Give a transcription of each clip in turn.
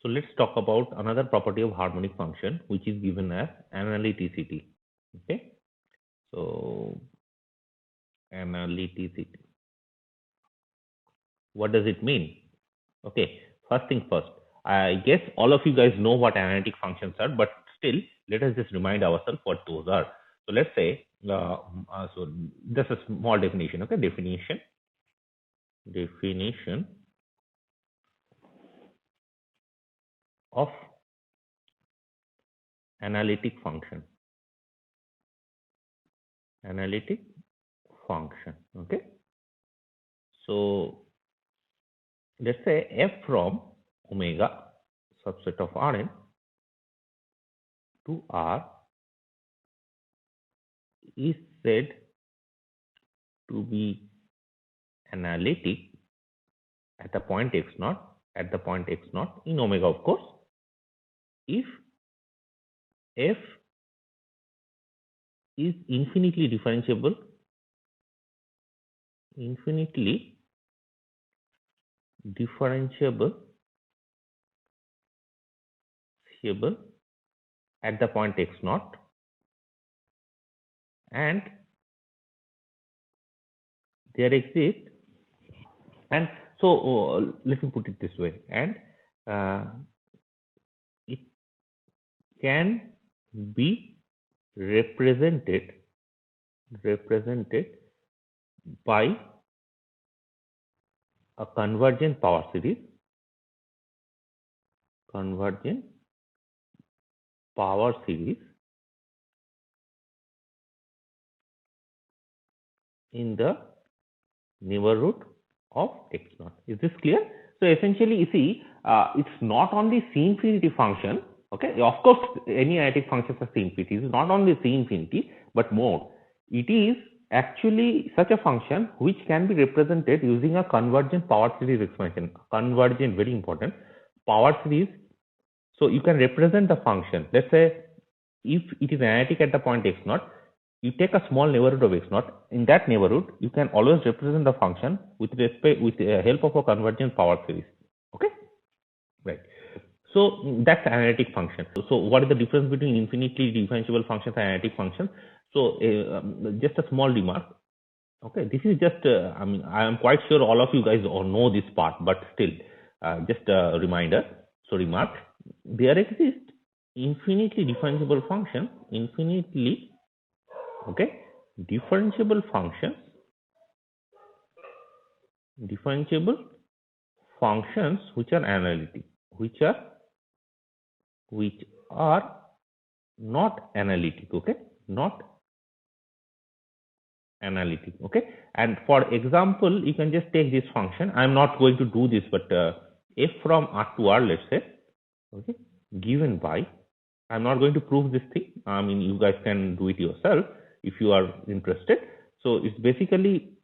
So let's talk about another property of harmonic function, which is given as analyticity. Okay. So analyticity. What does it mean? Okay. First thing first, I guess all of you guys know what analytic functions are, but still, let us just remind ourselves what those are. So let's say, so just a small definition. Okay. Definition of analytic function. Okay. So let's say f from omega subset of Rn to R is said to be analytic at the point x0, in omega, of course, if f is infinitely differentiable at the point x0, and there exists, and so let me put it this way, and it can be represented by a convergent power series in the neighborhood of x0. Is this clear? So essentially, you see, it's not only C infinity function. Okay, of course, any analytic functions are C infinity. It's not only C infinity, but more. It is actually such a function which can be represented using a convergent power series expansion. Convergent, very important, power series. So you can represent the function. Let's say if it is analytic at the point x0, you take a small neighborhood of x0. In that neighborhood, you can always represent the function with the help of a convergent power series. Okay, right. So that's analytic function. So what is the difference between infinitely differentiable functions and analytic functions? So just a small remark. Okay, this is just I mean, I am quite sure all of you guys all know this part, but still, just a reminder. So remark: there exists infinitely differentiable functions, differentiable functions which are analytic, which are not analytic. Okay, not analytic. Okay, and for example, you can just take this function. I am not going to do this, but f from R to R, let's say, okay, given by, I'm not going to prove this thing. I mean, you guys can do it yourself if you are interested. So it's basically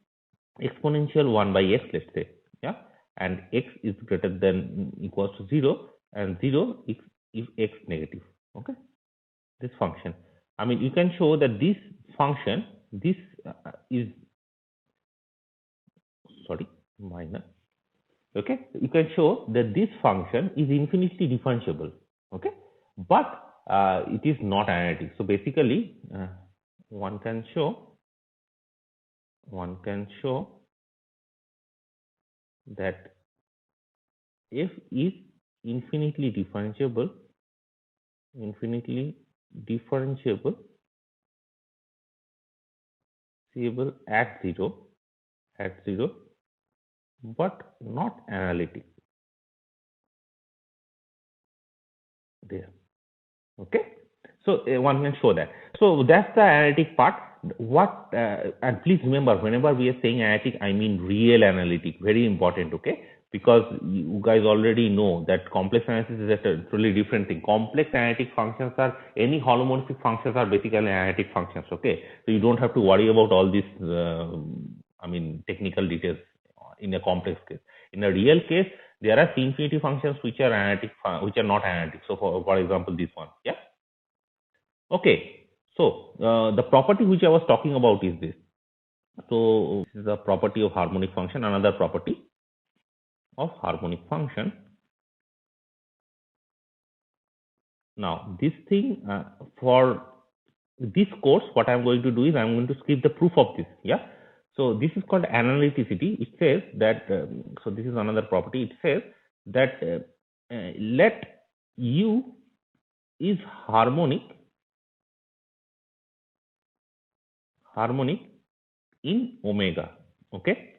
exponential 1 by x, let's say, yeah, and x is greater than equals to 0, and 0 if x negative. Okay, this function, I mean, you can show that this function, this is minor. Okay, you can show that this function is infinitely differentiable. Okay, but it is not analytic. So basically, one can show that f is infinitely differentiable at 0, but not analytic there. Okay, so one can show that. So that's the analytic part. What and please remember, whenever we are saying analytic, I mean real analytic. Very important. Okay, because you guys already know that complex analysis is a totally different thing. Complex analytic functions are, any holomorphic functions are basically analytic functions. Okay, so you don't have to worry about all these I mean technical details in a complex case. In a real case, there are C infinity functions which are analytic, which are not analytic. So for example, this one. Yeah. Okay. So the property which I was talking about is this. So this is a property of harmonic function. Another property of harmonic function Now, this thing for this course, what I'm going to do is I'm going to skip the proof of this. Yeah. So this is called analyticity. It says that, so this is another property. It says that let U is harmonic in omega. Okay.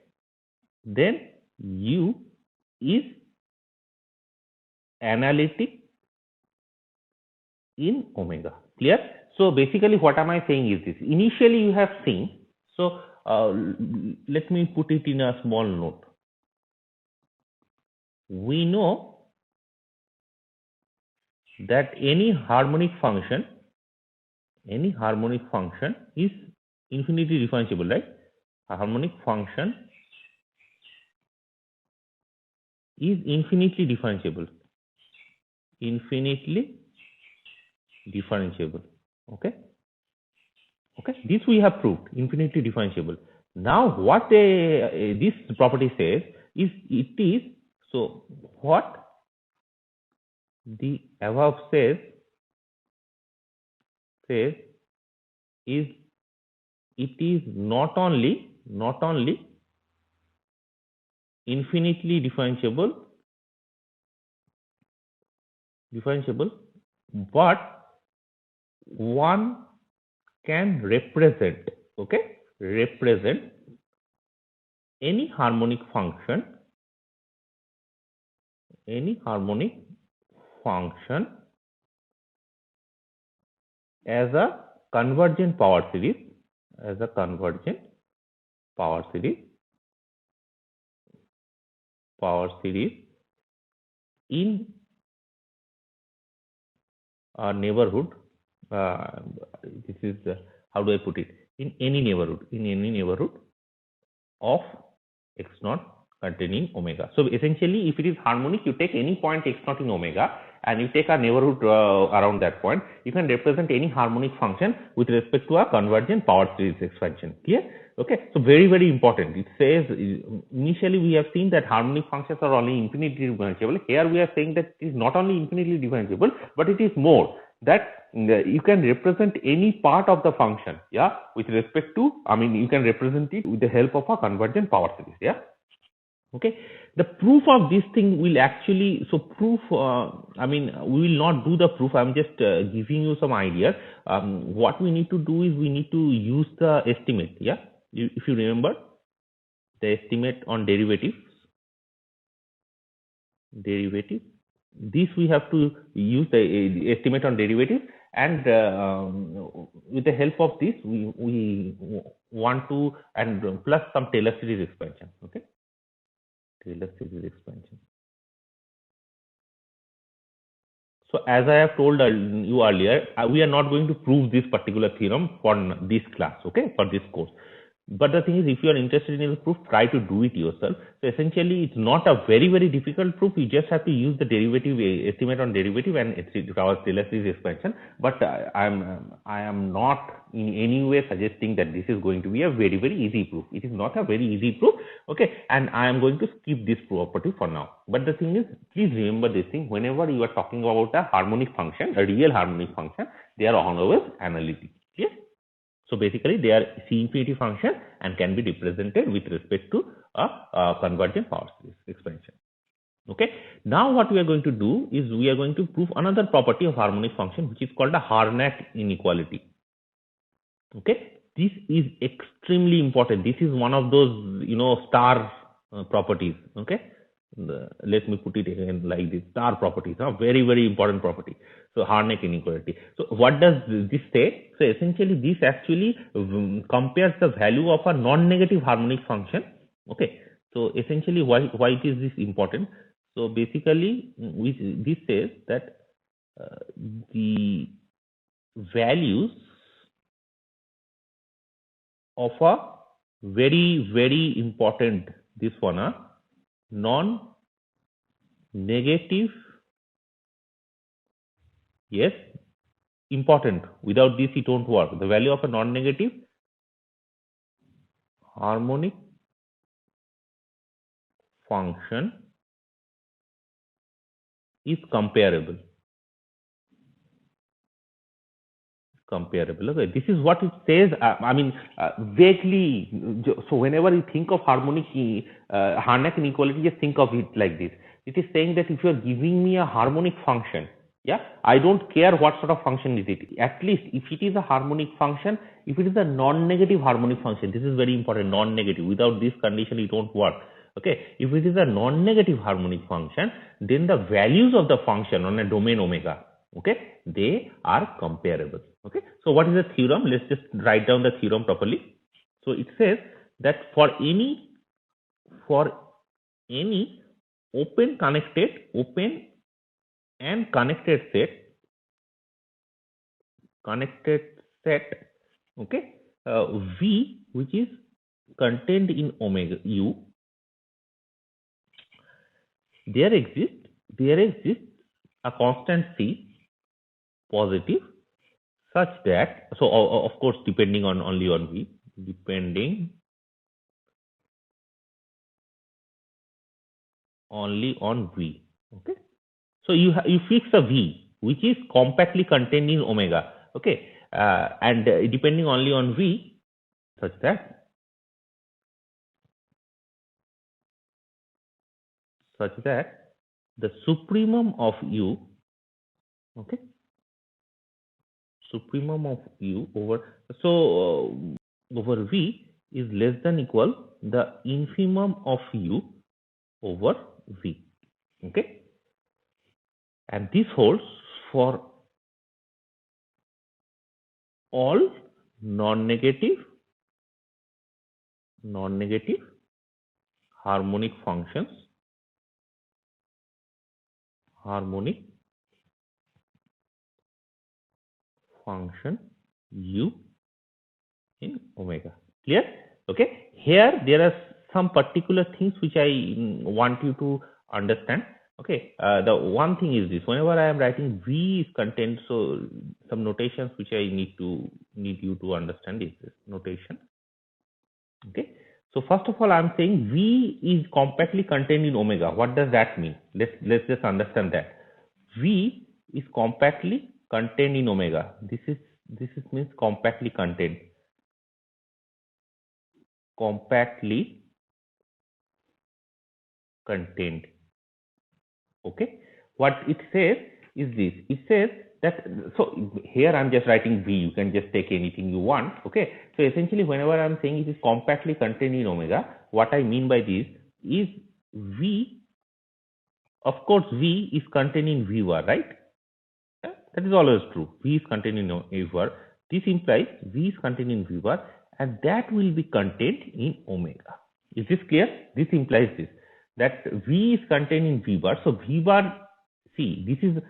Then U is analytic in omega. Clear? So basically what am I saying is this. Initially you have seen, so let me put it in a small note. We know that any harmonic function is infinitely differentiable, right? A harmonic function is infinitely differentiable. Okay. This we have proved, infinitely differentiable. Now what this property says is it is, so what the above says is it is not only infinitely differentiable, but one can represent any harmonic function as a convergent power series in a neighborhood. This is how do I put it? In any neighborhood of x naught containing omega. So essentially, if it is harmonic, you take any point x naught in omega and you take a neighborhood around that point. You can represent any harmonic function with respect to a convergent power series expansion. Clear? Okay. So very important. It says initially we have seen that harmonic functions are only infinitely differentiable. Here we are saying that it is not only infinitely differentiable, but it is more, that you can represent any part of the function, yeah, with respect to, I mean, you can represent it with the help of a convergent power series, yeah. Okay, the proof of this thing will actually, so proof, I mean, we will not do the proof. I'm just giving you some ideas. What we need to do is we need to use the estimate, yeah. If you remember the estimate on derivatives, this we have to use the estimate on derivative, and with the help of this we want to, and plus some Taylor series expansion. Okay, Taylor series expansion. So as I have told you earlier, we are not going to prove this particular theorem for this class, okay, for this course. But the thing is, if you are interested in the proof, try to do it yourself. So essentially, it's not a very difficult proof. You just have to use the derivative, estimate on derivative, and our Taylor series expansion. But I am not in any way suggesting that this is going to be a very easy proof. It is not a very easy proof. Okay, and I am going to skip this property for now. But the thing is, please remember this thing. Whenever you are talking about a harmonic function, a real harmonic function, they are always analytic. Yes. So basically, they are C infinity function and can be represented with respect to a convergent power series expansion. Okay. Now what we are going to do is we are going to prove another property of harmonic function, which is called a Harnack inequality. Okay. This is extremely important. This is one of those, star properties. Okay. Let me put it again like this: star properties, very important property. So Harnack inequality. So what does this say? So essentially, this actually compares the value of a non-negative harmonic function. Okay. So essentially, why is this important? So basically, this says that the values of a very important, this one, non-negative, yes, important. Without this, it won't work. The value of a non-negative harmonic function is comparable. comparable. Okay, this is what it says. Vaguely. So whenever you think of Harnack inequality, just think of it like this. It is saying that if you are giving me a harmonic function, yeah, I don't care what sort of function is it. At least if it is a harmonic function, if it is a non-negative harmonic function, this is very important. Non-negative. Without this condition, it won't work. Okay, if it is a non-negative harmonic function, then the values of the function on a domain omega, okay, they are comparable. Okay, so what is the theorem? Let's just write down the theorem properly. So it says that for any open and connected set, okay, V which is contained in omega u, there exists a constant C positive such that, so of course depending on only on V, depending only on V. Okay, so you fix a V which is compactly contained in omega. Okay, and depending only on V such that the supremum of U, okay, supremum of U over, so over V is less than equal the infimum of U over V. Okay, and this holds for all non-negative harmonic functions, function U in omega. Clear? Okay, here there are some particular things which I want you to understand. Okay, the one thing is this: whenever I am writing V is contained, so some notations which I need you to understand is this notation. Okay, so first of all, I am saying V is compactly contained in omega. What does that mean? Let's just understand that V is compactly contained in omega. This means compactly contained. Compactly contained. Okay, what it says is this: it says that, so here I'm just writing V, you can just take anything you want. Okay, so essentially whenever I'm saying it is compactly contained in omega, what I mean by this is V, of course V is contained in V bar, right? That is always true. V is contained in V bar. This implies V is contained in V bar and that will be contained in omega. Is this clear? This implies this, that V is contained in V bar. So V bar, see, this is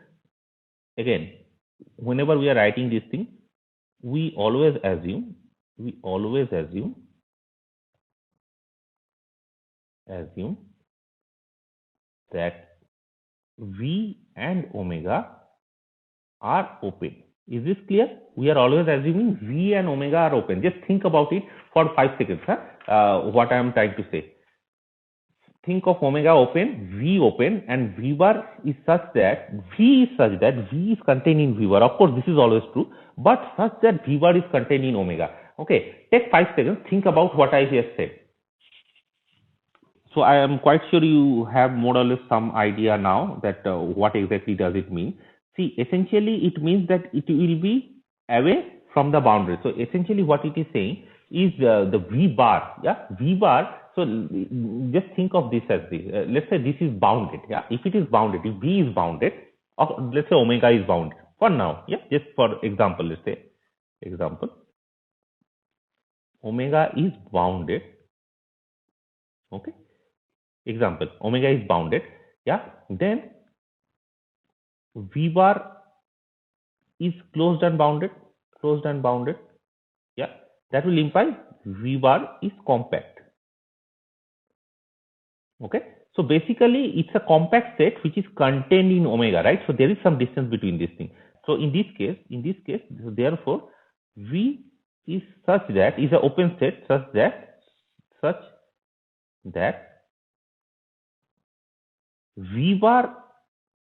again, whenever we are writing this thing, we always assume that V and omega are open. Is this clear? We are always assuming V and omega are open. Just think about it for 5 seconds. What I am trying to say. Think of omega open, V open, and V bar is such that V is contained in V bar. Of course, this is always true, but such that V bar is contained in omega. Okay, take 5 seconds. Think about what I just said. So I am quite sure you have more or less some idea now that what exactly does it mean. See, essentially it means that it will be away from the boundary. So essentially what it is saying is the V bar, yeah, V bar. So just think of this as this. Let's say this is bounded, yeah. If it is bounded, if V is bounded, or let's say omega is bounded for now, yeah. Just for example, let's say omega is bounded. Okay. Example, omega is bounded, yeah, then V bar is closed and bounded, yeah, that will imply V bar is compact. Okay, so basically it's a compact set which is contained in omega, right? So there is some distance between these things. So in this case, therefore V is such that is an open set such that V bar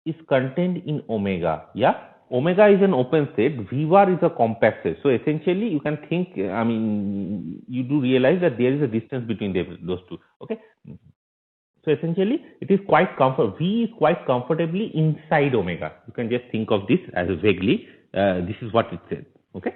is contained in omega, yeah, omega is an open set, V bar is a compact set. So essentially you can think, I mean, you do realize that there is a distance between those two. Okay. So essentially it is quite comfort, V is quite comfortably inside omega. You can just think of this as vaguely, this is what it says. Okay.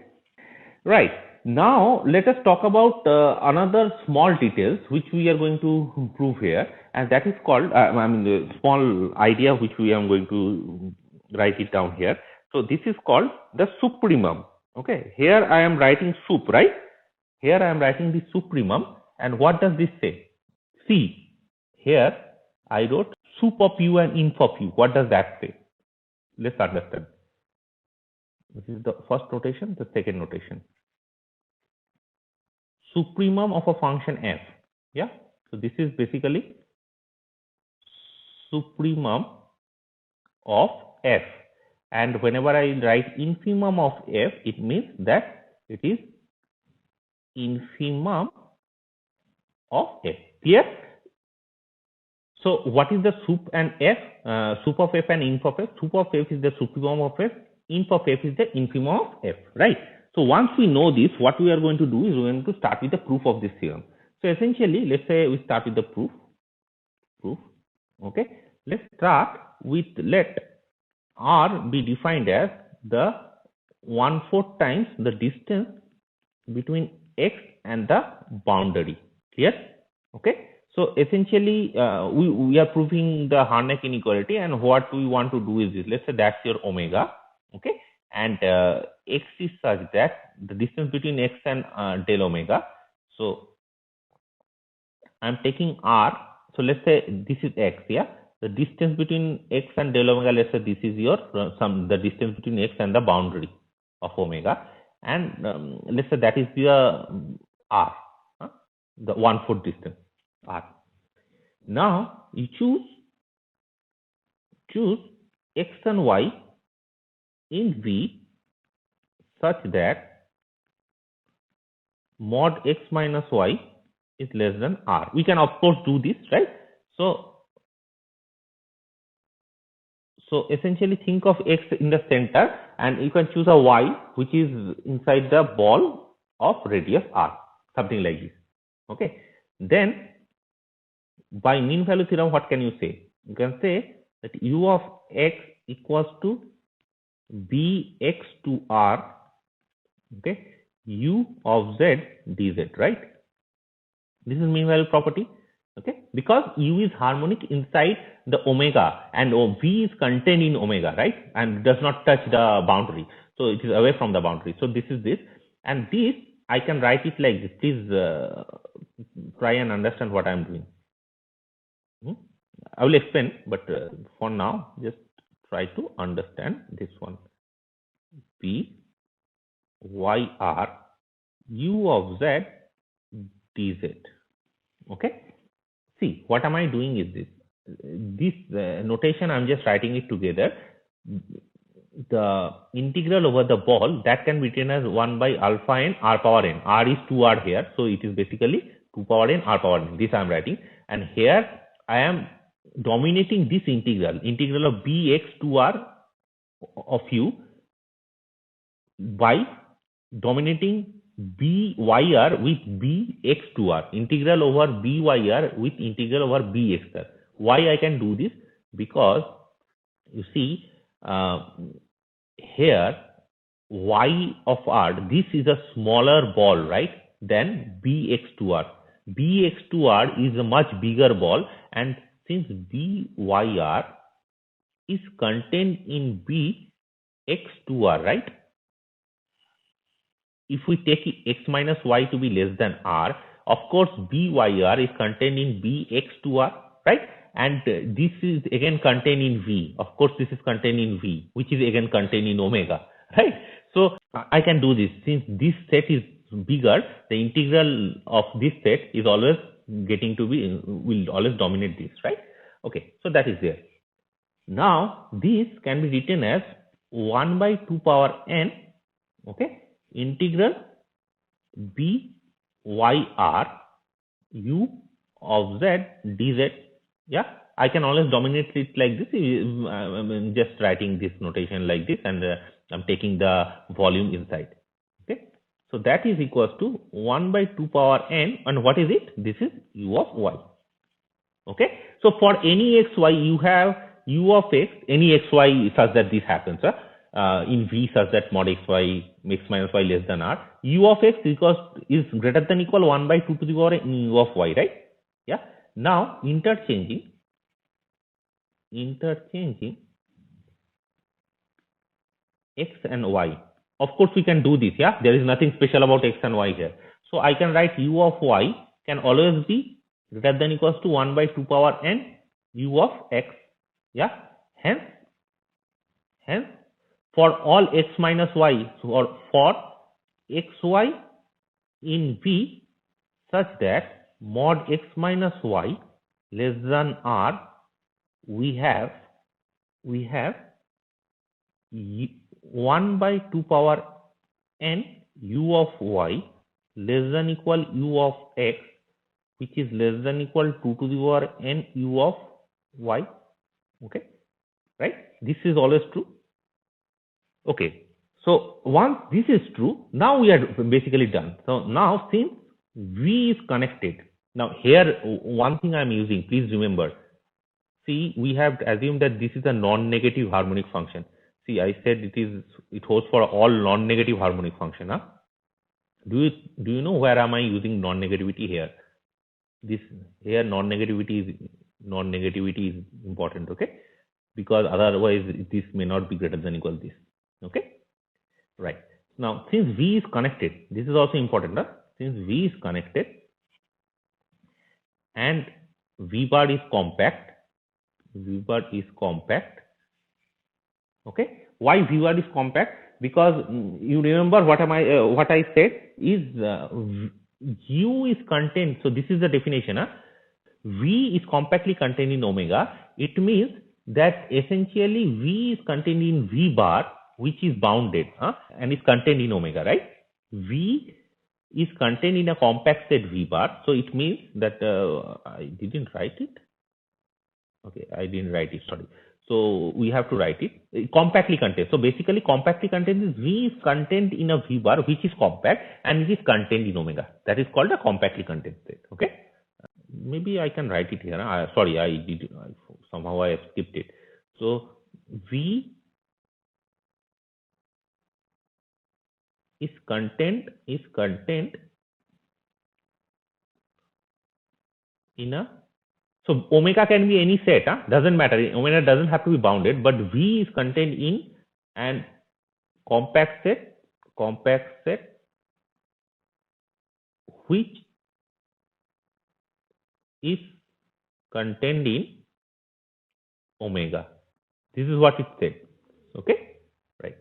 Right. Now let us talk about another small details which we are going to prove here, and that is called, I mean, the small idea which we are going to write it down here. So this is called the supremum. Okay. Here I am writing sup, right? Here I am writing the supremum, and what does this say? See, here I wrote sup of u and inf of u. What does that say? Let's understand. This is the first notation, the second notation. Supremum of a function f. Yeah. So this is basically supremum of f. And whenever I write infimum of f, it means that it is infimum of f. Clear? So what is the sup and f? Sup of f and inf of f. Sup of f is the supremum of f. Inf of f is the infimum of f. Right? So once we know this, what we are going to do is we are going to start with the proof of this theorem. So essentially, let's say we start with the proof. Okay. Let's start with, let R be defined as the 1/4 times the distance between x and the boundary. Clear? Okay. So essentially, we are proving the Harnack inequality, and what we want to do is this. Let's say that's your omega. Okay. And x is such that the distance between x and del omega. So I'm taking R. So let's say this is x. Yeah. The distance between x and del omega, let's say this is your the distance between x and the boundary of omega, and let's say that is the r, the 1/4 distance r. Now you choose x and y in V such that mod x minus y is less than r. We can of course do this, right? So essentially think of x in the center, and you can choose a y which is inside the ball of radius r, something like this. Okay. Then by mean value theorem, what can you say? You can say that u of x equals to bx to r, okay, u of z dz, right? This is mean value property. Okay, because u is harmonic inside the omega, and v is contained in omega, right, and does not touch the boundary, so it is away from the boundary. So this is this, and this I can write it like this. Please try and understand what I am doing. I will explain, but for now just try to understand this one. P y r u of z dz. Okay. See, what am I doing is this notation, I'm just writing it together. The integral over the ball, that can be written as 1 by alpha n r power n. R is 2r here, so it is basically 2 power n r power n. This I am writing, and here I am dominating this integral of bx to r of u by dominating byr with bx to r, integral over byr with integral over bxr. Why I can do this? Because you see here y of r, this is a smaller ball, right, than bx to r. Bx to r is a much bigger ball, and since byr is contained in bx to r, right, if we take x minus y to be less than r, of course byr is contained in bx to r, right, and this is again contained in v. Of course this is contained in v, which is again contained in omega, right? So I can do this. Since this set is bigger, the integral of this set is always getting to be, will always dominate this, right? Okay, so that is there. Now this can be written as 1 by 2 power n, okay, integral byr u of z dz, yeah, I can always dominate it like this. I'm just writing this notation like this, and I'm taking the volume inside. Okay, so that is equals to 1 by 2 power n, and what is it? This is u of y. Okay, so for any xy, you have u of x, any xy such that this happens, in V such that mod xy x minus y less than r, u of x is greater than equal 1 by 2 to the power n u of y, right? Yeah. Now interchanging x and y. Of course, we can do this. Yeah, there is nothing special about x and y here. So I can write u of y can always be greater than equals to 1 by 2 power n u of x. Yeah. Hence, for all x minus y, or for xy in V such that mod x minus y less than r, we have 1 by 2 power n u of y less than equal u of x, which is less than equal 2 to the power n u of y. Okay, right? This is always true. Okay, so once this is true, now we are basically done. So now since V is connected, now here one thing I am using, please remember, see, we have assumed that this is a non-negative harmonic function. See, I said it holds for all non-negative harmonic function. Huh? Do you know where am I using non-negativity here? This here non-negativity is important, okay? Because otherwise this may not be greater than equal this. Okay, right. Now since V is connected, this is also important. Huh? Since V is connected and V bar is compact, okay. Why V bar is compact? Because you remember what I said is U is contained. So this is the definition. Huh? V is compactly contained in omega. It means that essentially V is contained in V bar, which is bounded, and is contained in omega, right? V is contained in a compact state V bar. So it means that I didn't write it. Okay, I didn't write it, sorry. So we have to write it compactly contained. So basically compactly contained is V is contained in a V bar which is compact and it is contained in omega. That is called a compactly contained state. Okay. Maybe I can write it here. Sorry, I did somehow I skipped it. So V is contained in a, so omega can be any set, doesn't matter. Omega doesn't have to be bounded, but V is contained in an compact set which is contained in omega. This is what it said. Okay, right.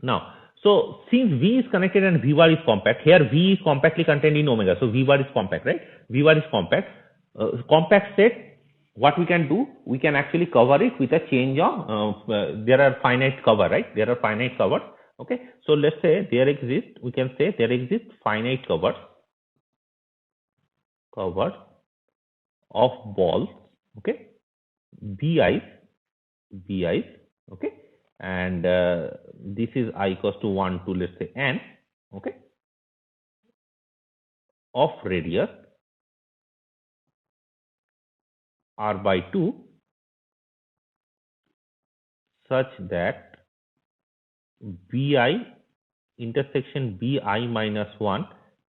Now, so since V is connected and V bar is compact, here V is compactly contained in omega. So V bar is compact, right? V bar is compact. Compact set, what we can do, we can actually cover it with a change of, there are finite cover, right? There are finite covers. Okay, so let's say we can say there exists finite covers of balls, okay, BIs, okay, and this is I equals to 1 to, let's say, n, okay, of radius r by 2 such that BI intersection BI minus 1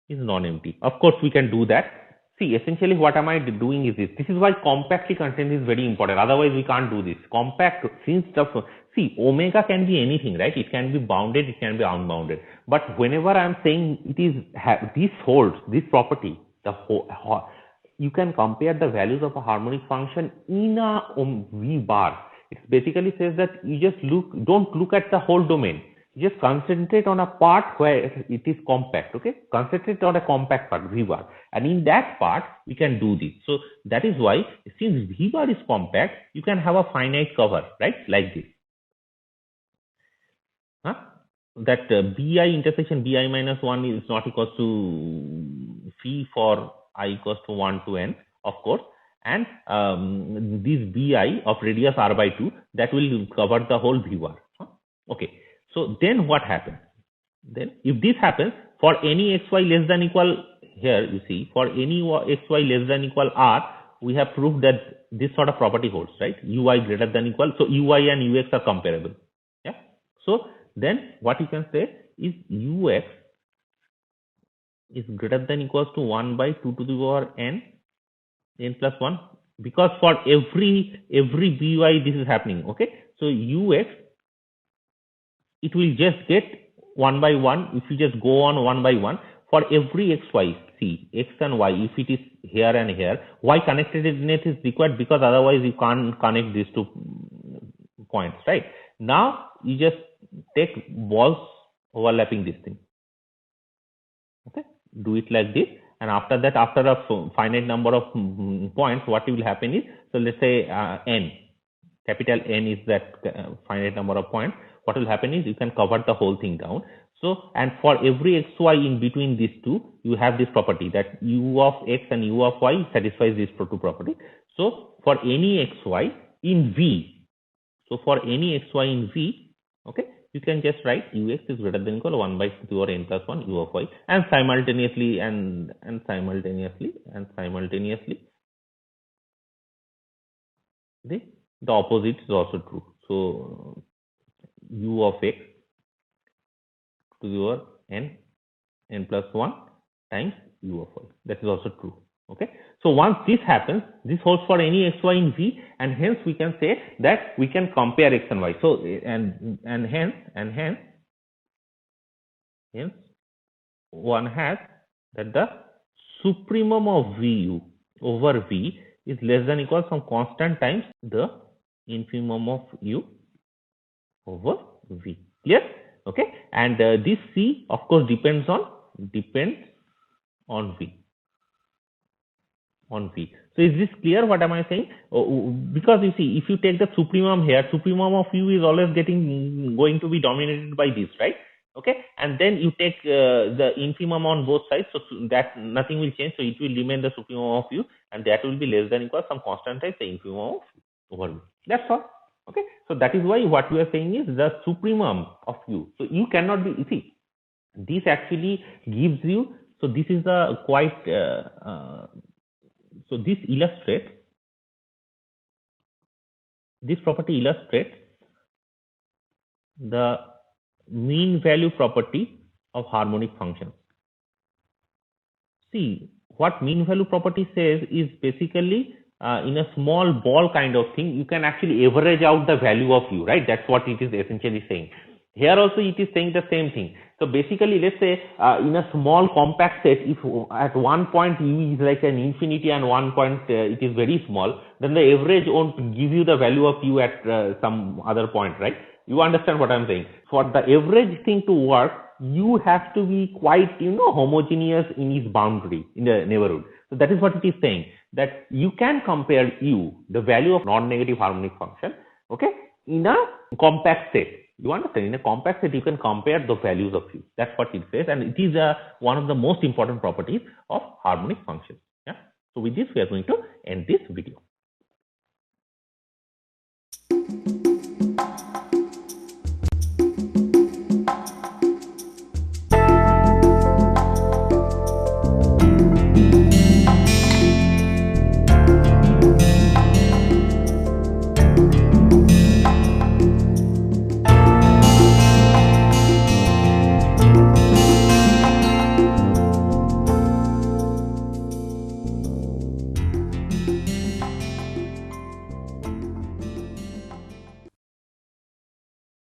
is non-empty. Of course, we can do that. See, essentially what am I doing is this. This is why compactly contained is very important. Otherwise, we can't do this. Compact, since see, omega can be anything, right? It can be bounded, it can be unbounded. But whenever I'm saying it is, this holds, this property, the whole, you can compare the values of a harmonic function in a V bar. It basically says that you just don't look at the whole domain. You just concentrate on a part where it is compact. Okay, concentrate on a compact part, V bar, and in that part we can do this. So that is why, since V bar is compact, you can have a finite cover, right, like this. That BI intersection BI minus 1 is not equal to phi for I equals to 1 to n, of course, and this bi of radius r by 2, that will cover the whole vr. Okay, so then what happens? Then if this happens for any xy less than equal, here you see, for any xy less than equal r, we have proved that this sort of property holds, right? Ui greater than equal, so ui and ux are comparable. Yeah. So then what you can say is ux is greater than equals to 1 by 2 to the power n plus 1, because for every by this is happening. Okay, so ux, it will just get 1 by 1 if you just go on 1 by 1 for every xy. See, x and y, if it is here and here, y connectedness is required, because otherwise you can't connect these two points, right? Now you just take balls overlapping this thing. Okay, do it like this, and after that, after a finite number of points, what will happen is, so let's say n, capital N is that finite number of points. What will happen is you can cover the whole thing down. So, and for every xy in between these two, you have this property that u of x and u of y satisfies this two property. So, for any xy in V, so for any xy in V, okay, you can just write ux is greater than equal 1 by 2 or n plus 1 u of y, and simultaneously the opposite is also true. So u of x to the power n plus 1 times u of y, that is also true. Okay, so once this happens, this holds for any xy in V, and hence we can say that we can compare x and y. So and hence one has that the supremum of Vu over V is less than equal some constant times the infimum of U over V. Yes, okay, and this C of course depends on V. So is this clear? What am I saying? Because you see, if you take the supremum here, supremum of U is always going to be dominated by this, right? Okay, and then you take the infimum on both sides, so that nothing will change, so it will remain the supremum of U, and that will be less than equal some constant times the infimum of over V. That's all. Okay, so that is why what we are saying is the supremum of U. So you cannot be, you see, this actually gives you, so this is a quite so this illustrates, this property illustrates the mean value property of harmonic functions. See, what mean value property says is basically in a small ball kind of thing, you can actually average out the value of U, right? That's what it is essentially saying. Here also it is saying the same thing. So basically, let's say in a small compact set, if at one point U is like an infinity and one point it is very small, then the average won't give you the value of U at some other point, right? You understand what I'm saying? For the average thing to work, U has to be quite, homogeneous in its boundary, in the neighborhood. So that is what it is saying, that you can compare U, the value of non-negative harmonic function, okay, in a compact set. You understand? In a compact set, you can compare the values of U. That's what it says, and it is one of the most important properties of harmonic functions. Yeah. So with this, we are going to end this video.